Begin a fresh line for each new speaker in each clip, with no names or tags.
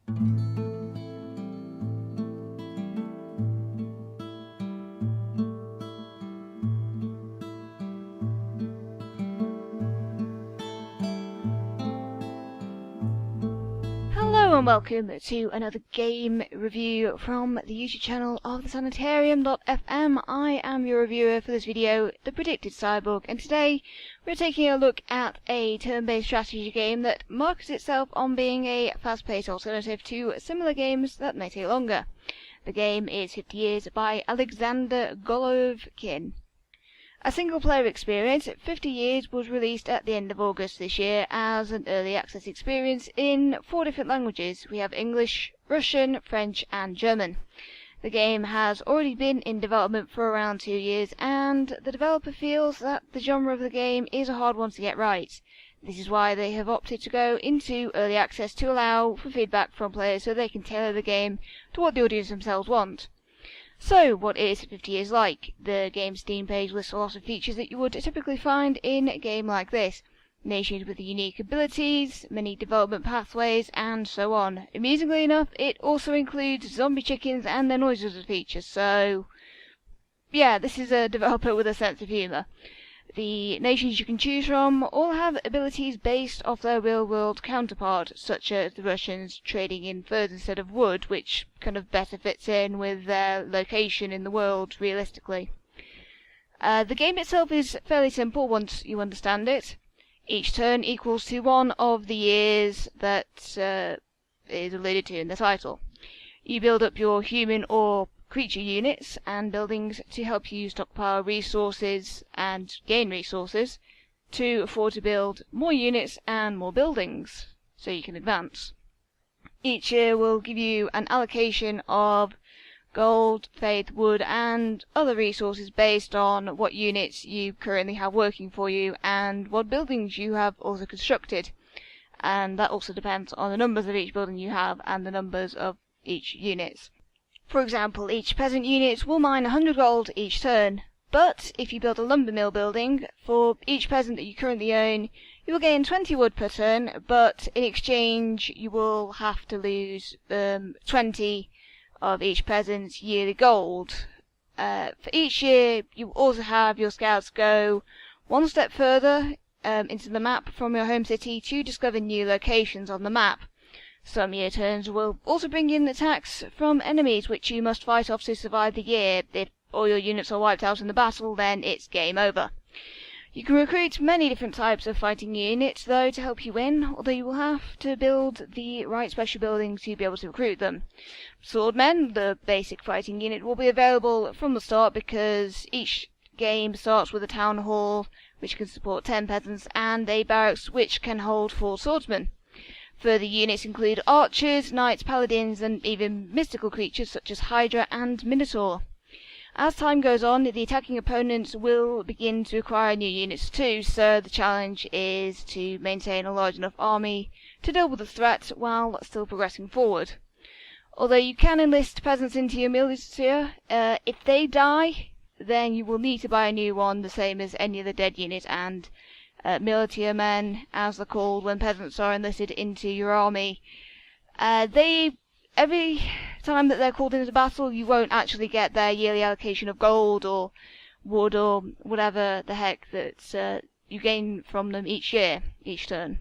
Hello and welcome to another game review from the YouTube channel of the Sanitarium.FM. I am your reviewer for this video, The Predicted Cyborg, and today we're taking a look at a turn-based strategy game that markets itself on being a fast-paced alternative to similar games that may take longer. The game is 50 Years by Aleksandr Golovkin. A single-player experience, 50 Years was released at the end of August this year as an early access experience in 4 different languages. We have English, Russian, French and German. The game has already been in development for around 2 years, and the developer feels that the genre of the game is a hard one to get right. This is why they have opted to go into early access to allow for feedback from players so they can tailor the game to what the audience themselves want. So, what is 50 Years like? The game's Steam page lists a lot of features that you would typically find in a game like this. Nations with unique abilities, many development pathways, and so on. Amusingly enough, it also includes zombie chickens and their noises as features, so yeah, this is a developer with a sense of humour. The nations you can choose from all have abilities based off their real-world counterpart, such as the Russians trading in furs instead of wood, which kind of better fits in with their location in the world, realistically. The game itself is fairly simple once you understand it. Each turn equals to one of the years that is alluded to in the title. You build up your human or creature units and buildings to help you stockpile resources and gain resources to afford to build more units and more buildings so you can advance. Each year will give you an allocation of gold, faith, wood and other resources based on what units you currently have working for you and what buildings you have also constructed, and that also depends on the numbers of each building you have and the numbers of each units. For example, each peasant unit will mine 100 gold each turn, but if you build a lumber mill building, for each peasant that you currently own, you will gain 20 wood per turn, but in exchange you will have to lose 20 of each peasant's yearly gold. For each year, you also have your scouts go one step further into the map from your home city to discover new locations on the map. Some year turns will also bring in attacks from enemies which you must fight off to survive the year. If all your units are wiped out in the battle, then it's game over. You can recruit many different types of fighting units, though, to help you win, although you will have to build the right special buildings to be able to recruit them. Swordmen, the basic fighting unit, will be available from the start because each game starts with a town hall which can support 10 peasants and a barracks which can hold 4 swordsmen. Further units include archers, knights, paladins, and even mystical creatures such as Hydra and Minotaur. As time goes on, the attacking opponents will begin to acquire new units too, so the challenge is to maintain a large enough army to deal with the threat while still progressing forward. Although you can enlist peasants into your militia, if they die, then you will need to buy a new one, the same as any other dead unit, and militia men, as they're called when peasants are enlisted into your army. Every time that they're called into battle, you won't actually get their yearly allocation of gold or wood or whatever the heck that you gain from them each year, each turn.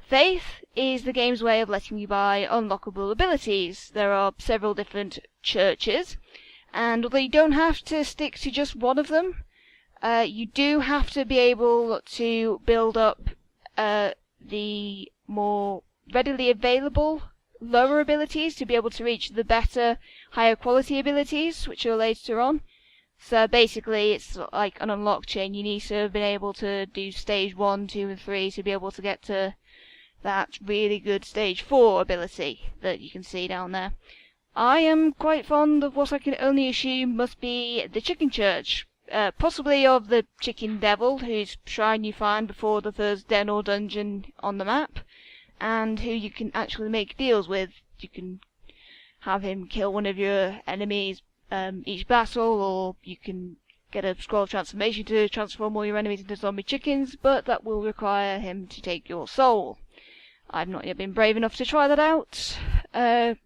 Faith is the game's way of letting you buy unlockable abilities. There are several different churches, and although you don't have to stick to just one of them, you do have to be able to build up the more readily available lower abilities to be able to reach the better, higher quality abilities, which are later on. So basically, it's like an unlock chain. You need to have been able to do stage 1, 2, and 3 to be able to get to that really good stage 4 ability that you can see down there. I am quite fond of what I can only assume must be the Chicken Church, possibly of the Chicken Devil, whose shrine you find before the first den or dungeon on the map, and who you can actually make deals with. You can have him kill one of your enemies each battle, or you can get a scroll of transformation to transform all your enemies into zombie chickens, but that will require him to take your soul. I've not yet been brave enough to try that out.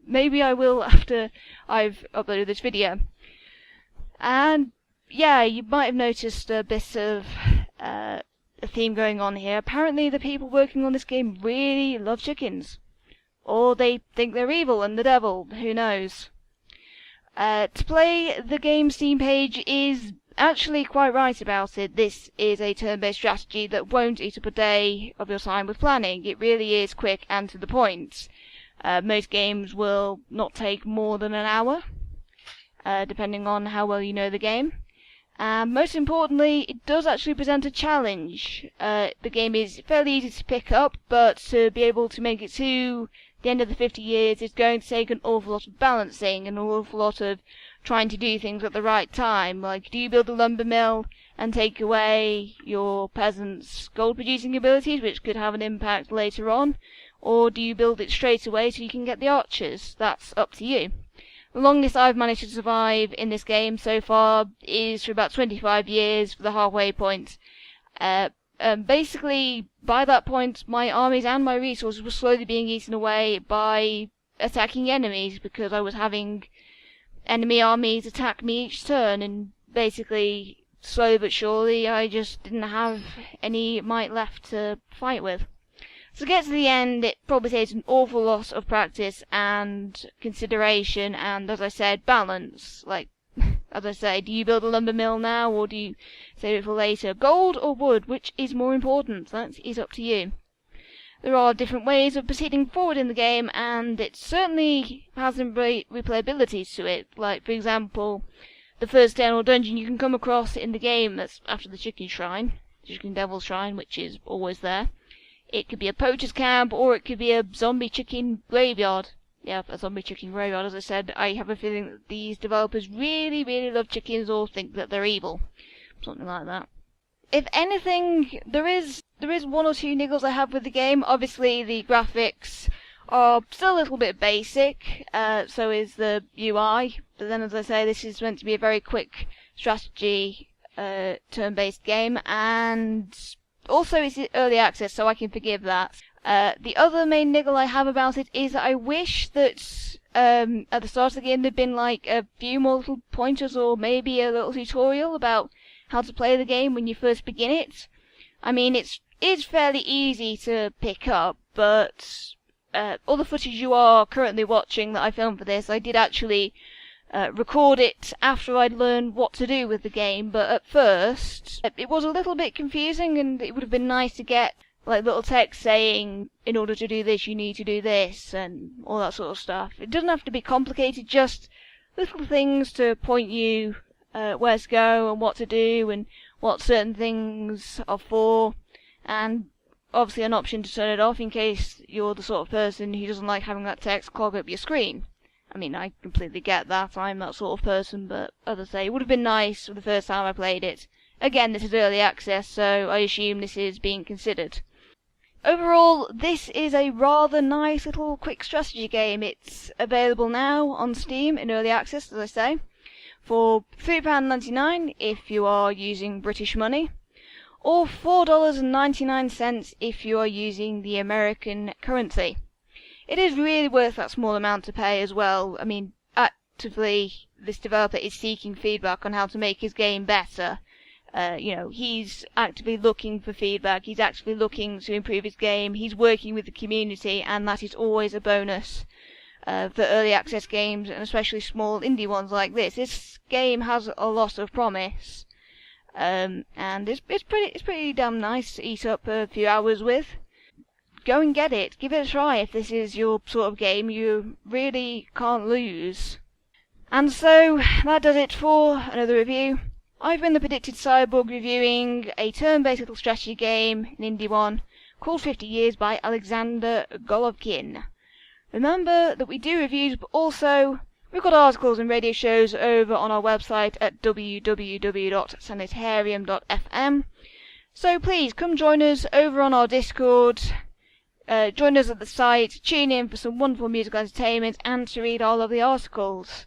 Maybe I will after I've uploaded this video. And yeah, you might have noticed a bit of a theme going on here. Apparently the people working on this game really love chickens. Or they think they're evil and the devil, who knows. To play, the game Steam page is actually quite right about it. This is a turn-based strategy that won't eat up a day of your time with planning. It really is quick and to the point. Most games will not take more than an hour, depending on how well you know the game. And most importantly, it does actually present a challenge. The game is fairly easy to pick up, but to be able to make it to the end of the 50 years is going to take an awful lot of balancing and an awful lot of trying to do things at the right time. Like, do you build a lumber mill and take away your peasants' gold producing abilities, which could have an impact later on? Or do you build it straight away so you can get the archers? That's up to you. The longest I've managed to survive in this game so far is for about 25 years for the halfway point. Basically, by that point, my armies and my resources were slowly being eaten away by attacking enemies, because I was having enemy armies attack me each turn, and basically, slowly but surely, I just didn't have any might left to fight with. So to get to the end, it probably takes an awful lot of practice and consideration, and as I said, balance. Like, as I say, do you build a lumber mill now, or do you save it for later? Gold or wood, which is more important? That is up to you. There are different ways of proceeding forward in the game, and it certainly has some great replayabilities to it. Like, for example, the first den or dungeon you can come across in the game that's after the chicken shrine, the chicken devil's shrine, which is always there. It could be a poacher's camp, or it could be a zombie chicken graveyard. Yeah, a zombie chicken graveyard, as I said. I have a feeling that these developers really, really love chickens or think that they're evil. Something like that. If anything, there is one or two niggles I have with the game. Obviously, the graphics are still a little bit basic, so is the UI. But then, as I say, this is meant to be a very quick strategy, turn-based game, and also it's early access, so I can forgive that. The other main niggle I have about it is that I wish that at the start of the game there'd been like a few more little pointers, or maybe a little tutorial about how to play the game when you first begin it. I mean, it's fairly easy to pick up, but all the footage you are currently watching that I filmed for this, I did actually record it after I'd learned what to do with the game, but at first it was a little bit confusing, and it would have been nice to get like little text saying, in order to do this you need to do this, and all that sort of stuff. It doesn't have to be complicated, just little things to point you where to go and what to do and what certain things are for, and obviously an option to turn it off in case you're the sort of person who doesn't like having that text clog up your screen. I mean, I completely get that, I'm that sort of person, but as I say, it would have been nice for the first time I played it. Again, this is early access, so I assume this is being considered. Overall, this is a rather nice little quick strategy game. It's available now on Steam in early access, as I say, for £3.99 if you are using British money, or $4.99 if you are using the American currency. It is really worth that small amount to pay as well. I mean, actively, this developer is seeking feedback on how to make his game better. He's actively looking for feedback, he's actively looking to improve his game, he's working with the community, and that is always a bonus for early access games, and especially small indie ones like this. This game has a lot of promise, and it's pretty damn nice to eat up a few hours with. Go and get it, give it a try if this is your sort of game, you really can't lose. And so, that does it for another review. I've been the Predicted Cyborg, reviewing a turn-based little strategy game, an indie one, called 50 Years by Aleksandr Golovkin. Remember that we do reviews, but also we've got articles and radio shows over on our website at www.Sanitarium.FM. So please come join us over on our Discord, join us at the site, tune in for some wonderful musical entertainment, and to read all of the articles.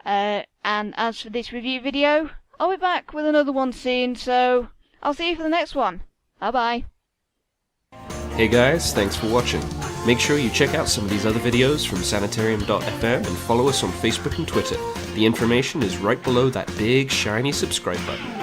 And as for this review video, I'll be back with another one soon, so I'll see you for the next one. Bye bye.
Hey guys, thanks for watching. Make sure you check out some of these other videos from Sanitarium.FM and follow us on Facebook and Twitter. The information is right below that big shiny subscribe button.